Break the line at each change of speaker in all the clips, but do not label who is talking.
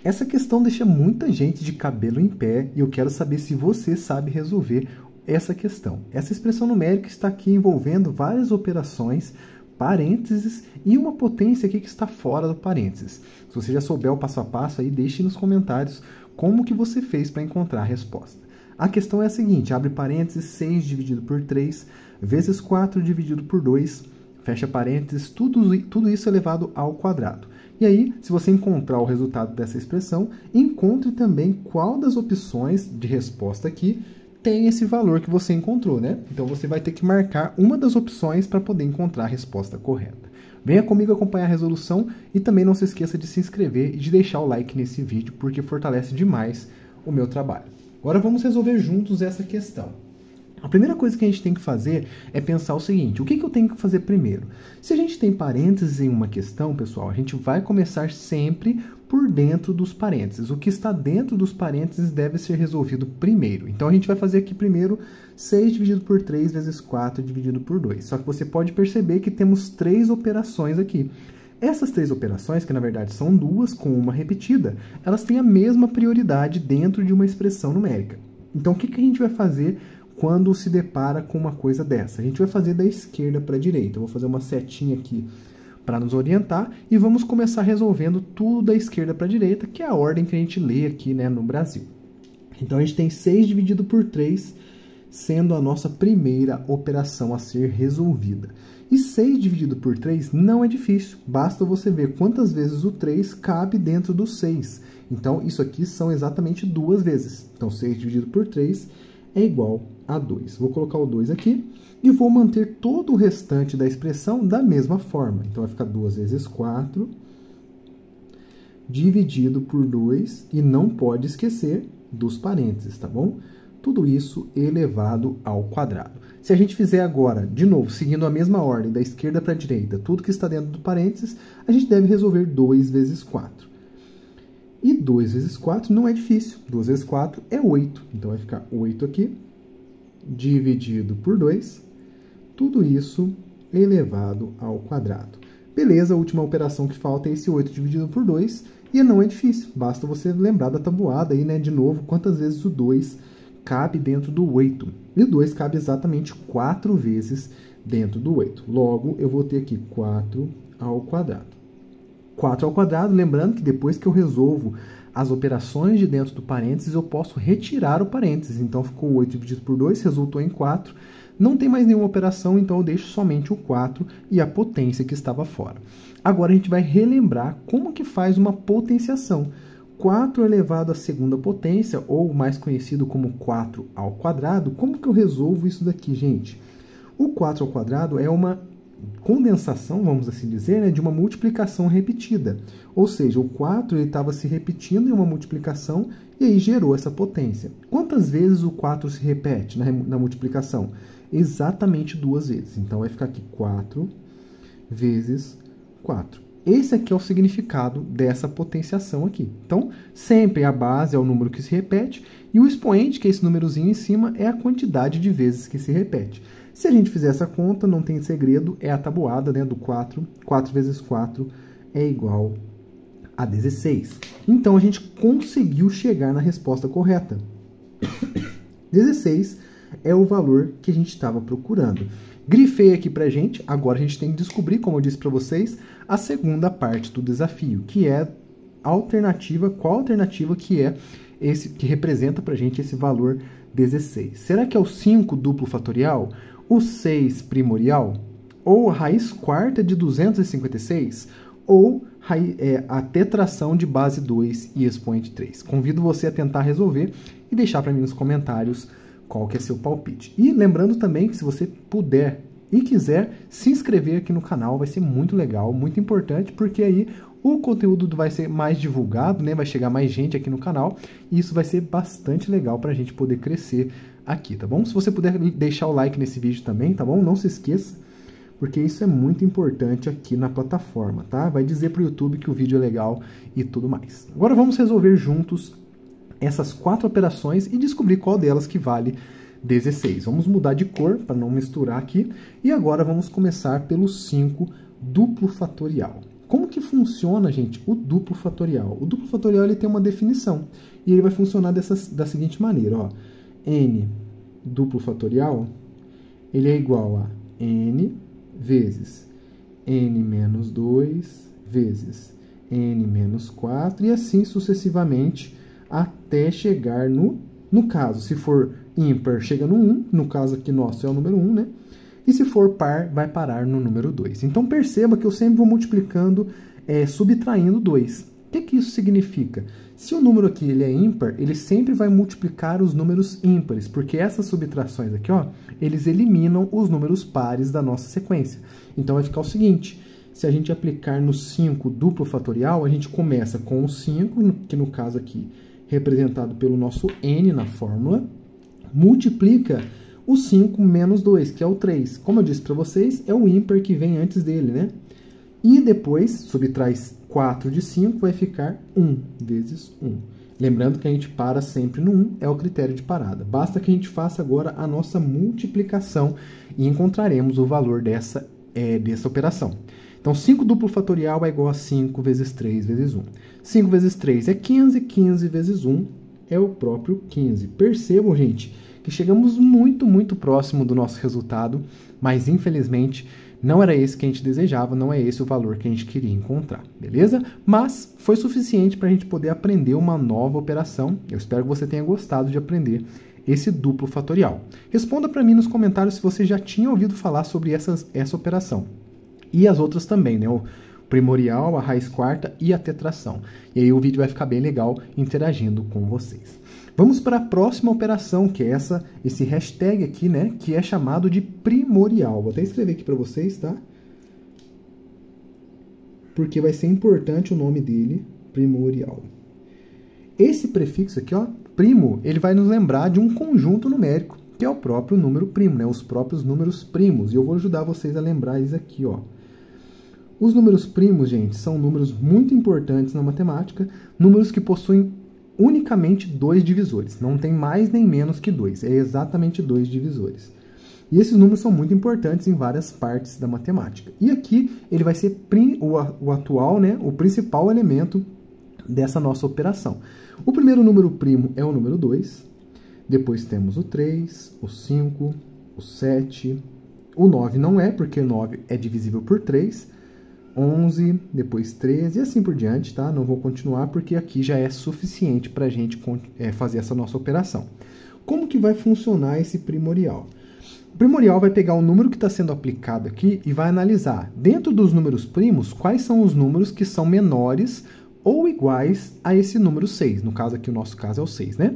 Essa questão deixa muita gente de cabelo em pé e eu quero saber se você sabe resolver essa questão. Essa expressão numérica está aqui envolvendo várias operações, parênteses e uma potência aqui que está fora do parênteses. Se você já souber o passo a passo aí, deixe nos comentários como que você fez para encontrar a resposta. A questão é a seguinte, abre parênteses, 6 dividido por 3 vezes 4 dividido por 2, fecha parênteses, tudo isso elevado ao quadrado. E aí, se você encontrar o resultado dessa expressão, encontre também qual das opções de resposta aqui tem esse valor que você encontrou, né? Então, você vai ter que marcar uma das opções para poder encontrar a resposta correta. Venha comigo acompanhar a resolução e também não se esqueça de se inscrever e de deixar o like nesse vídeo, porque fortalece demais o meu trabalho. Agora, vamos resolver juntos essa questão. A primeira coisa que a gente tem que fazer é pensar o seguinte, o que eu tenho que fazer primeiro? Se a gente tem parênteses em uma questão, pessoal, a gente vai começar sempre por dentro dos parênteses. O que está dentro dos parênteses deve ser resolvido primeiro. Então, a gente vai fazer aqui primeiro 6 dividido por 3 vezes 4 dividido por 2. Só que você pode perceber que temos 3 operações aqui. Essas 3 operações, que na verdade são 2 com uma repetida, elas têm a mesma prioridade dentro de uma expressão numérica. Então, o que a gente vai fazer quando se depara com uma coisa dessa? A gente vai fazer da esquerda para a direita. Eu vou fazer uma setinha aqui para nos orientar e vamos começar resolvendo tudo da esquerda para a direita, que é a ordem que a gente lê aqui, né, no Brasil. Então, a gente tem 6 dividido por 3, sendo a nossa primeira operação a ser resolvida. E 6 dividido por 3 não é difícil, basta você ver quantas vezes o 3 cabe dentro do 6. Então, isso aqui são exatamente 2 vezes. Então, 6 dividido por 3 é igual a 2. Vou colocar o 2 aqui e vou manter todo o restante da expressão da mesma forma. Então, vai ficar 2 vezes 4 dividido por 2 e não pode esquecer dos parênteses, tá bom? Tudo isso elevado ao quadrado. Se a gente fizer agora, de novo, seguindo a mesma ordem, da esquerda para a direita, tudo que está dentro do parênteses, a gente deve resolver 2 vezes 4. E 2 vezes 4 não é difícil. 2 vezes 4 é 8. Então, vai ficar 8 aqui, dividido por 2. Tudo isso elevado ao quadrado. Beleza, a última operação que falta é esse 8 dividido por 2. E não é difícil. Basta você lembrar da tabuada aí, né? De novo, quantas vezes o 2 cabe dentro do 8. E o 2 cabe exatamente 4 vezes dentro do 8. Logo, eu vou ter aqui 4 ao quadrado. 4 ao quadrado, lembrando que depois que eu resolvo as operações de dentro do parênteses, eu posso retirar o parênteses. Então, ficou 8 dividido por 2, resultou em 4. Não tem mais nenhuma operação, então eu deixo somente o 4 e a potência que estava fora. Agora, a gente vai relembrar como que faz uma potenciação. 4 elevado à segunda potência, ou mais conhecido como 4 ao quadrado. Como que eu resolvo isso daqui, gente? O 4 ao quadrado é uma condensação, vamos assim dizer, né, de uma multiplicação repetida. Ou seja, o 4 estava se repetindo em uma multiplicação e aí gerou essa potência. Quantas vezes o 4 se repete na multiplicação? Exatamente 2 vezes. Então, vai ficar aqui 4 vezes 4. Esse aqui é o significado dessa potenciação aqui. Então, sempre a base é o número que se repete e o expoente, que é esse númerozinho em cima, é a quantidade de vezes que se repete. Se a gente fizer essa conta, não tem segredo, é a tabuada, né, do 4. 4 vezes 4 é igual a 16. Então, a gente conseguiu chegar na resposta correta. 16 é o valor que a gente estava procurando. Grifei aqui pra gente, agora a gente tem que descobrir, como eu disse para vocês, a segunda parte do desafio, que é a alternativa, qual alternativa que é esse que representa pra gente esse valor 16. Será que é o 5 duplo fatorial? O 6 primorial? Ou a raiz quarta de 256? Ou a tetração de base 2 e expoente 3? Convido você a tentar resolver e deixar para mim nos comentários qual que é seu palpite. E lembrando também que se você puder e quiser se inscrever aqui no canal, vai ser muito legal, muito importante, porque aí o conteúdo vai ser mais divulgado, né? Vai chegar mais gente aqui no canal e isso vai ser bastante legal para a gente poder crescer aqui, tá bom? Se você puder deixar o like nesse vídeo também, tá bom? Não se esqueça, porque isso é muito importante aqui na plataforma, tá? Vai dizer para o YouTube que o vídeo é legal e tudo mais. Agora vamos resolver juntos essas 4 operações e descobrir qual delas que vale 16. Vamos mudar de cor para não misturar aqui. E agora vamos começar pelo 5 duplo fatorial. Como que funciona, gente, o duplo fatorial? O duplo fatorial ele tem uma definição e ele vai funcionar da seguinte maneira, ó. N duplo fatorial, ele é igual a N vezes N menos 2 vezes N menos 4 e assim sucessivamente até chegar no caso, se for ímpar, chega no 1, no caso aqui nosso é o número 1, né? E se for par, vai parar no número 2. Então perceba que eu sempre vou multiplicando, subtraindo 2. O que isso significa? Se o número aqui ele é ímpar, ele sempre vai multiplicar os números ímpares, porque essas subtrações aqui, ó, eles eliminam os números pares da nossa sequência. Então vai ficar o seguinte, se a gente aplicar no 5 duplo fatorial, a gente começa com o 5, que no caso aqui representado pelo nosso n na fórmula, multiplica o 5 menos 2, que é o 3. Como eu disse para vocês, é o ímpar que vem antes dele, né? E depois, subtrai 4 de 5, vai ficar 1 vezes 1. Lembrando que a gente para sempre no 1, é o critério de parada. Basta que a gente faça agora a nossa multiplicação e encontraremos o valor dessa operação. Então, 5 duplo fatorial é igual a 5 vezes 3 vezes 1. 5 vezes 3 é 15, 15 vezes 1 é o próprio 15. Percebam, gente, que chegamos muito, muito próximo do nosso resultado, mas infelizmente não era esse que a gente desejava, não é esse o valor que a gente queria encontrar, beleza? Mas foi suficiente para a gente poder aprender uma nova operação. Eu espero que você tenha gostado de aprender esse duplo fatorial. Responda para mim nos comentários se você já tinha ouvido falar sobre essa operação. E as outras também, né? O primorial, a raiz quarta e a tetração. E aí o vídeo vai ficar bem legal interagindo com vocês. Vamos para a próxima operação, que é esse hashtag aqui, né? Que é chamado de primorial. Vou até escrever aqui para vocês, tá? Porque vai ser importante o nome dele, primorial. Esse prefixo aqui, ó, primo, ele vai nos lembrar de um conjunto numérico, que é o próprio número primo, né? Os próprios números primos. E eu vou ajudar vocês a lembrar isso aqui, ó. Os números primos, gente, são números muito importantes na matemática, números que possuem unicamente 2 divisores. Não tem mais nem menos que 2, é exatamente 2 divisores. E esses números são muito importantes em várias partes da matemática. E aqui ele vai ser o atual, né, o principal elemento dessa nossa operação. O primeiro número primo é o número 2, depois temos o 3, o 5, o 7, o 9 não é, porque 9 é divisível por 3, 11, depois 13 e assim por diante, tá? Não vou continuar porque aqui já é suficiente para a gente fazer essa nossa operação. Como que vai funcionar esse primorial? O primorial vai pegar o número que está sendo aplicado aqui e vai analisar, dentro dos números primos, quais são os números que são menores ou iguais a esse número 6. No caso aqui, o nosso caso é o 6, né?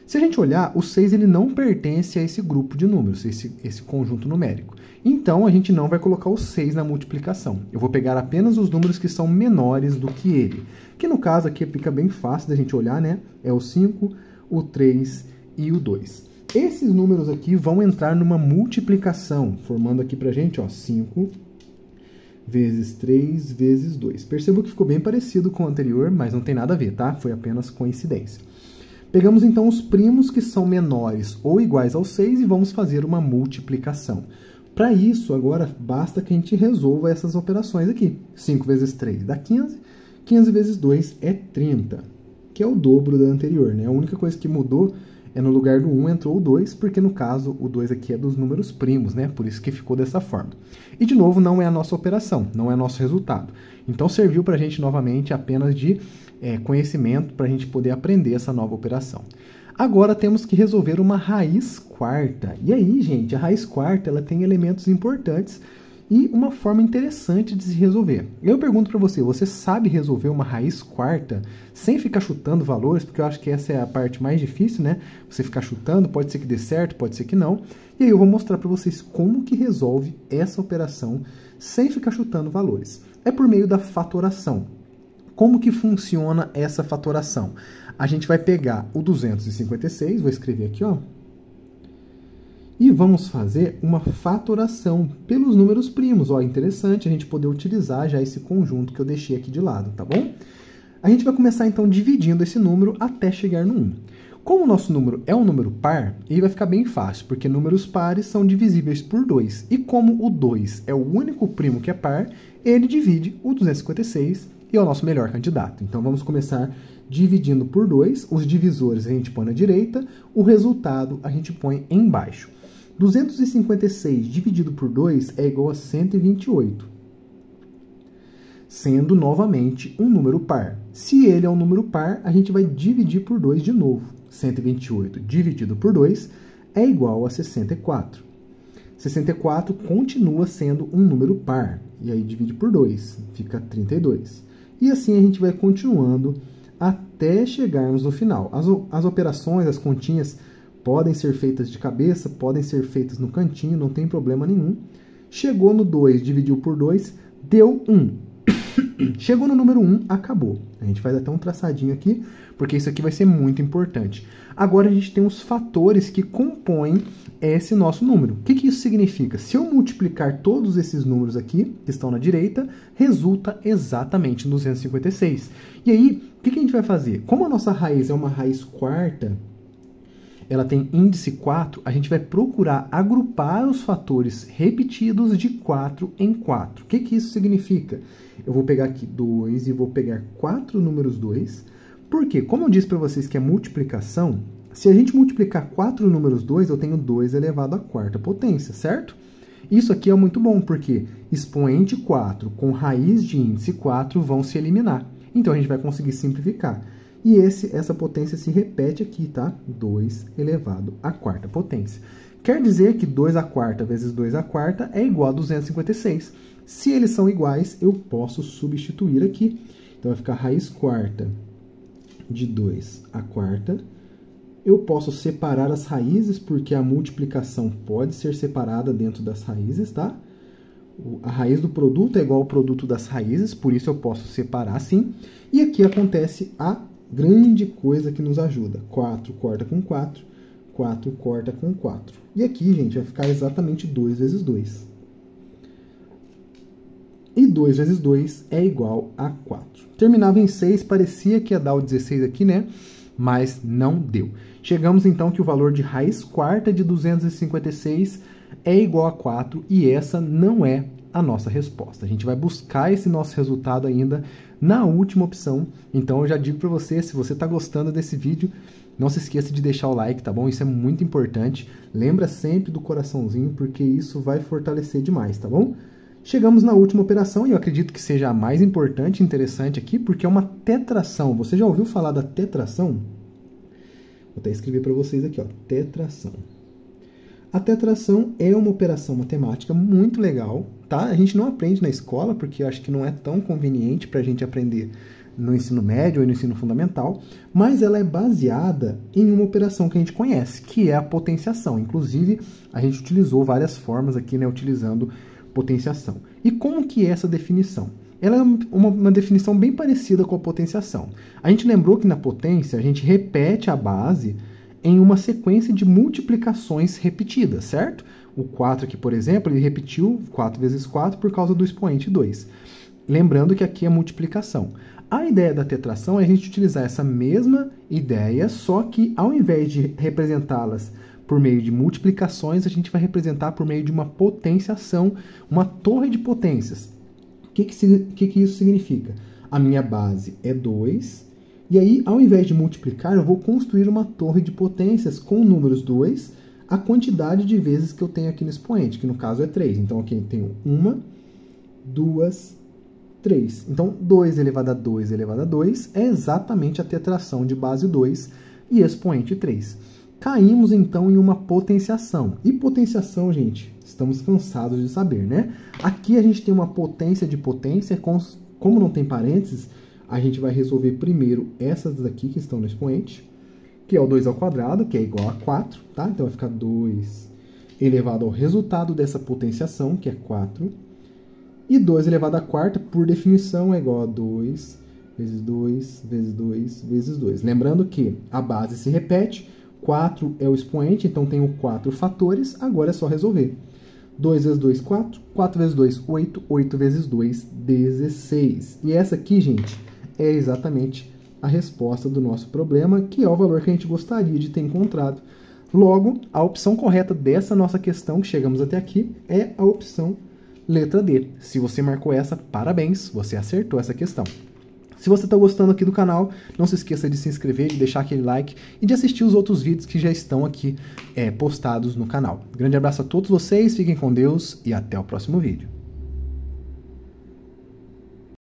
Se a gente olhar, o 6 ele não pertence a esse grupo de números, esse conjunto numérico. Então, a gente não vai colocar o 6 na multiplicação. Eu vou pegar apenas os números que são menores do que ele. Que no caso aqui fica bem fácil da gente olhar, né? É o 5, o 3 e o 2. Esses números aqui vão entrar numa multiplicação, formando aqui pra gente, ó, 5 vezes 3 vezes 2. Perceba que ficou bem parecido com o anterior, mas não tem nada a ver, tá? Foi apenas coincidência. Pegamos então os primos que são menores ou iguais ao 6 e vamos fazer uma multiplicação. Para isso, agora basta que a gente resolva essas operações aqui. 5 vezes 3 dá 15, 15 vezes 2 é 30, que é o dobro da anterior, né? A única coisa que mudou é no lugar do 1 entrou o 2, porque no caso o 2 aqui é dos números primos, né? Por isso que ficou dessa forma. E de novo, não é a nossa operação, não é nosso resultado. Então serviu para a gente novamente apenas de conhecimento para a gente poder aprender essa nova operação. Agora temos que resolver uma raiz quarta. E aí, gente, a raiz quarta ela tem elementos importantes e uma forma interessante de se resolver. Eu pergunto para você, você sabe resolver uma raiz quarta sem ficar chutando valores? Porque eu acho que essa é a parte mais difícil, né? Você ficar chutando, pode ser que dê certo, pode ser que não. E aí eu vou mostrar para vocês como que resolve essa operação sem ficar chutando valores. É por meio da fatoração. Como que funciona essa fatoração? A gente vai pegar o 256, vou escrever aqui, ó, e vamos fazer uma fatoração pelos números primos. Ó, interessante a gente poder utilizar já esse conjunto que eu deixei aqui de lado, tá bom? A gente vai começar então dividindo esse número até chegar no 1. Como o nosso número é um número par, ele vai ficar bem fácil, porque números pares são divisíveis por 2. E como o 2 é o único primo que é par, ele divide o 256 e é o nosso melhor candidato. Então vamos começar dividindo por 2. Os divisores a gente põe na direita, o resultado a gente põe embaixo. 256 dividido por 2 é igual a 128. Sendo novamente um número par. Se ele é um número par, a gente vai dividir por 2 de novo. 128 dividido por 2 é igual a 64. 64 continua sendo um número par. E aí divide por 2, fica 32. E assim a gente vai continuando até chegarmos no final. As operações, as continhas, podem ser feitas de cabeça, podem ser feitas no cantinho, não tem problema nenhum. Chegou no 2, dividiu por 2, deu 1. Chegou no número 1, acabou. A gente faz até um traçadinho aqui, porque isso aqui vai ser muito importante. Agora a gente tem os fatores que compõem esse nosso número. O que isso significa? Se eu multiplicar todos esses números aqui, que estão na direita, resulta exatamente em 256. E aí, o que a gente vai fazer? Como a nossa raiz é uma raiz quarta, ela tem índice 4, a gente vai procurar agrupar os fatores repetidos de 4 em 4. O que isso significa? Eu vou pegar aqui 2 e vou pegar 4 números 2. Por quê? Como eu disse para vocês que é multiplicação, se a gente multiplicar 4 números 2, eu tenho 2 elevado à quarta potência, certo? Isso aqui é muito bom, porque expoente 4 com raiz de índice 4 vão se eliminar. Então, a gente vai conseguir simplificar. E essa potência se repete aqui, tá? 2 elevado à quarta potência. Quer dizer que 2 à quarta vezes 2 à quarta é igual a 256. Se eles são iguais, eu posso substituir aqui. Então, vai ficar raiz quarta de 2 à quarta. Eu posso separar as raízes, porque a multiplicação pode ser separada dentro das raízes, tá? A raiz do produto é igual ao produto das raízes, por isso eu posso separar assim. E aqui acontece a grande coisa que nos ajuda. 4 corta com 4, 4 corta com 4. E aqui, gente, vai ficar exatamente 2 vezes 2. E 2 vezes 2 é igual a 4. Terminava em 6, parecia que ia dar o 16 aqui, né? Mas não deu. Chegamos então que o valor de raiz quarta de 256 é igual a 4 e essa não é a nossa resposta. A gente vai buscar esse nosso resultado ainda na última opção. Então eu já digo para você, se você está gostando desse vídeo, não se esqueça de deixar o like, tá bom? Isso é muito importante. Lembra sempre do coraçãozinho, porque isso vai fortalecer demais, tá bom? Chegamos na última operação e eu acredito que seja a mais importante e interessante aqui, porque é uma tetração. Você já ouviu falar da tetração? Vou até escrever para vocês aqui, ó, tetração. A tetração é uma operação matemática muito legal, tá? A gente não aprende na escola, porque eu acho que não é tão conveniente para a gente aprender no ensino médio ou no ensino fundamental, mas ela é baseada em uma operação que a gente conhece, que é a potenciação. Inclusive, a gente utilizou várias formas aqui, né, utilizando potenciação. E como que é essa definição? Ela é uma definição bem parecida com a potenciação. A gente lembrou que na potência a gente repete a base em uma sequência de multiplicações repetidas, certo? O 4 aqui, por exemplo, ele repetiu 4 vezes 4 por causa do expoente 2. Lembrando que aqui é multiplicação. A ideia da tetração é a gente utilizar essa mesma ideia, só que ao invés de representá-las por meio de multiplicações, a gente vai representar por meio de uma potenciação, uma torre de potências. O que isso significa? A minha base é 2, e aí, ao invés de multiplicar, eu vou construir uma torre de potências com números 2, a quantidade de vezes que eu tenho aqui no expoente, que no caso é 3. Então, aqui eu tenho 1, 2, 3. Então, 2 elevado a 2 elevado a 2 é exatamente a tetração de base 2 e expoente 3. Caímos, então, em uma potenciação. E potenciação, gente, estamos cansados de saber, né? Aqui a gente tem uma potência de potência, como não tem parênteses, a gente vai resolver primeiro essas daqui que estão no expoente, que é o 2 ao quadrado, que é igual a 4, tá? Então vai ficar 2 elevado ao resultado dessa potenciação, que é 4. E 2 elevado à quarta, por definição, é igual a 2 vezes 2 vezes 2 vezes 2. Lembrando que a base se repete, 4 é o expoente, então tenho 4 fatores, agora é só resolver. 2 vezes 2, 4. 4 vezes 2, 8. 8 vezes 2, 16. E essa aqui, gente, é exatamente a resposta do nosso problema, que é o valor que a gente gostaria de ter encontrado. Logo, a opção correta dessa nossa questão, que chegamos até aqui, é a opção letra D. Se você marcou essa, parabéns, você acertou essa questão. Se você está gostando aqui do canal, não se esqueça de se inscrever, de deixar aquele like e de assistir os outros vídeos que já estão aqui postados no canal. Grande abraço a todos vocês, fiquem com Deus e até o próximo vídeo.